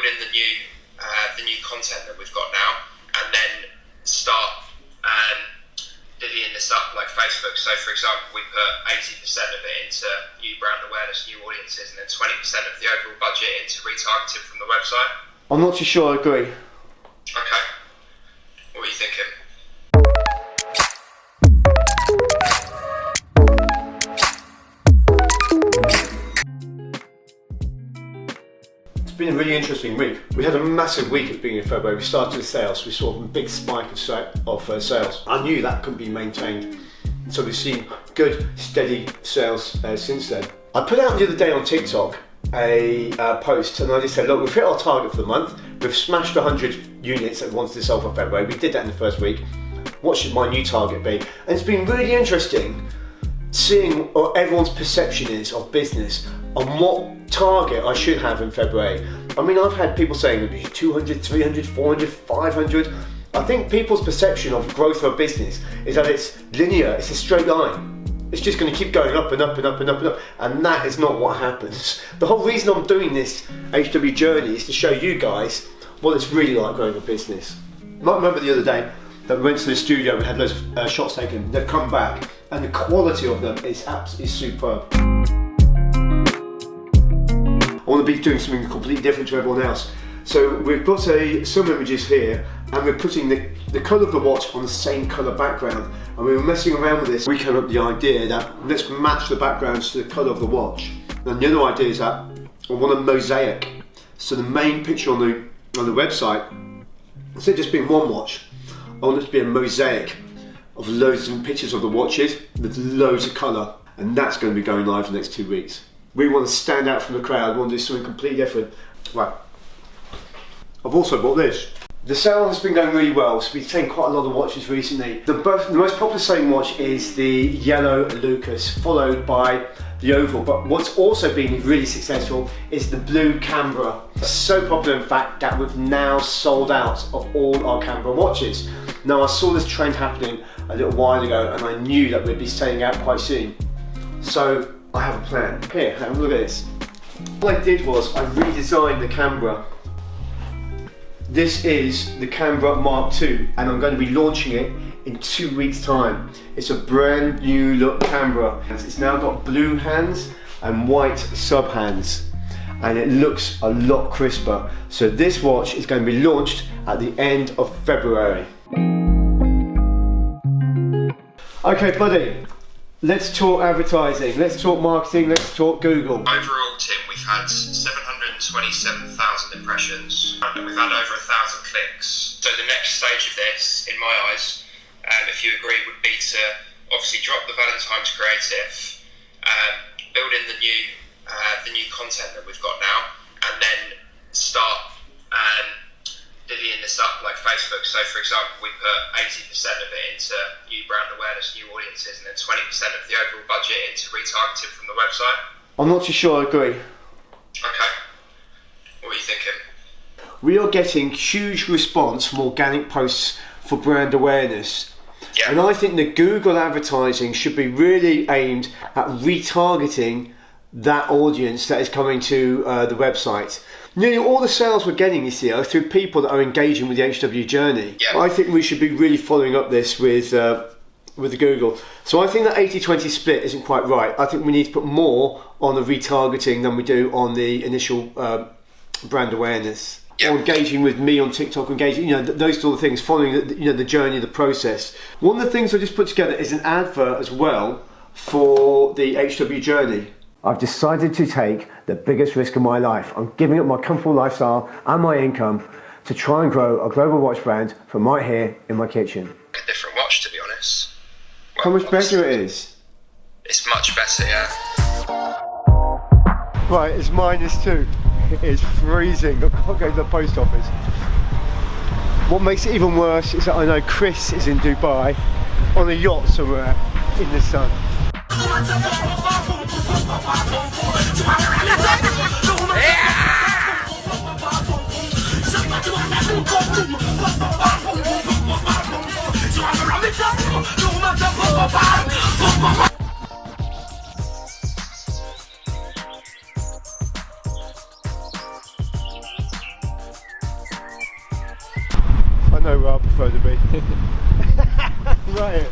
building the new content that we've got now, and then start divvying this up like Facebook. So for example, we put 80% of it into new brand awareness, new audiences, and then 20% of the overall budget into retargeting from the website. I'm not too sure I agree. Okay. What are you thinking? It's been a really interesting week. We had a massive week at the beginning of February. We started with sales. We saw a big spike of sales. I knew that couldn't be maintained. So we've seen good, steady sales since then. I put out the other day on TikTok a post, and I just said, look, we've hit our target for the month. We've smashed 100 units that we wanted to sell for February. We did that in the first week. What should my new target be? And it's been really interesting seeing what everyone's perception is of business and what target I should have in February. I mean, I've had people saying maybe 200, 300, 400, 500. I think people's perception of growth of a business is that it's linear, it's a straight line. It's just going to keep going up and up and up and up and up, and that is not what happens. The whole reason I'm doing this HW journey is to show you guys what it's really like growing a business. You might remember the other day that we went to the studio and had loads of shots taken. They've come back, and the quality of them is absolutely superb. I want to be doing something completely different to everyone else. So we've got some images here, and we're putting the colour of the watch on the same colour background. And we were messing around with this. We came up with the idea that let's match the backgrounds to the colour of the watch. And the other idea is that I want a mosaic. So the main picture on the website, instead of just being one watch, I want it to be a mosaic of loads of pictures of the watches with loads of colour. And that's going to be going live in the next 2 weeks. We want to stand out from the crowd. We want to do something completely different. Right. I've also bought this. The sale has been going really well, so we've taken quite a lot of watches recently. The most popular selling watch is the yellow Lucas, followed by the oval. But what's also been really successful is the blue Canberra. It's so popular, in fact, that we've now sold out of all our Canberra watches. Now, I saw this trend happening a little while ago, and I knew that we'd be selling out quite soon. So I have a plan. Here, have a look at this. What I did was I redesigned the Canberra. This is the Canberra Mark II, and I'm going to be launching it in 2 weeks' time. It's a brand new look Canberra. It's now got blue hands and white sub hands, and it looks a lot crisper. So this watch is going to be launched at the end of February. Okay, buddy, let's talk advertising, let's talk marketing, let's talk Google. Overall, Tim, we've had 727,000 impressions, and we've had over 1,000 clicks. So the next stage of this, in my eyes, if you agree, would be to obviously drop the Valentine's creative, build in the new content that we've got now, and then start divvying this up like Facebook. So for example, we put 80% of it into new brand awareness, new audiences, and then 20% of the overall budget into retargeting from the website. I'm not too sure I agree. Okay. What are you thinking? We are getting huge response from organic posts for brand awareness. Yeah. And I think the Google advertising should be really aimed at retargeting that audience that is coming to the website. Nearly all the sales we're getting this year are through people that are engaging with the HW journey. Yeah. I think we should be really following up this with the Google. So I think that 80-20 split isn't quite right. I think we need to put more on the retargeting than we do on the initial brand awareness. Yeah. Or engaging with me on TikTok, engaging, those sort of things, following the journey, the process. One of the things I just put together is an advert as well for the HW journey. I've decided to take the biggest risk of my life. I'm giving up my comfortable lifestyle and my income to try and grow a global watch brand from right here in my kitchen. A different watch, to be honest. Well, how much better it is? It's much better, yeah. Right, it's -2. It is freezing. I can't go to the post office. What makes it even worse is that I know Chris is in Dubai on a yacht somewhere in the sun. know where I prefer to be. Right here.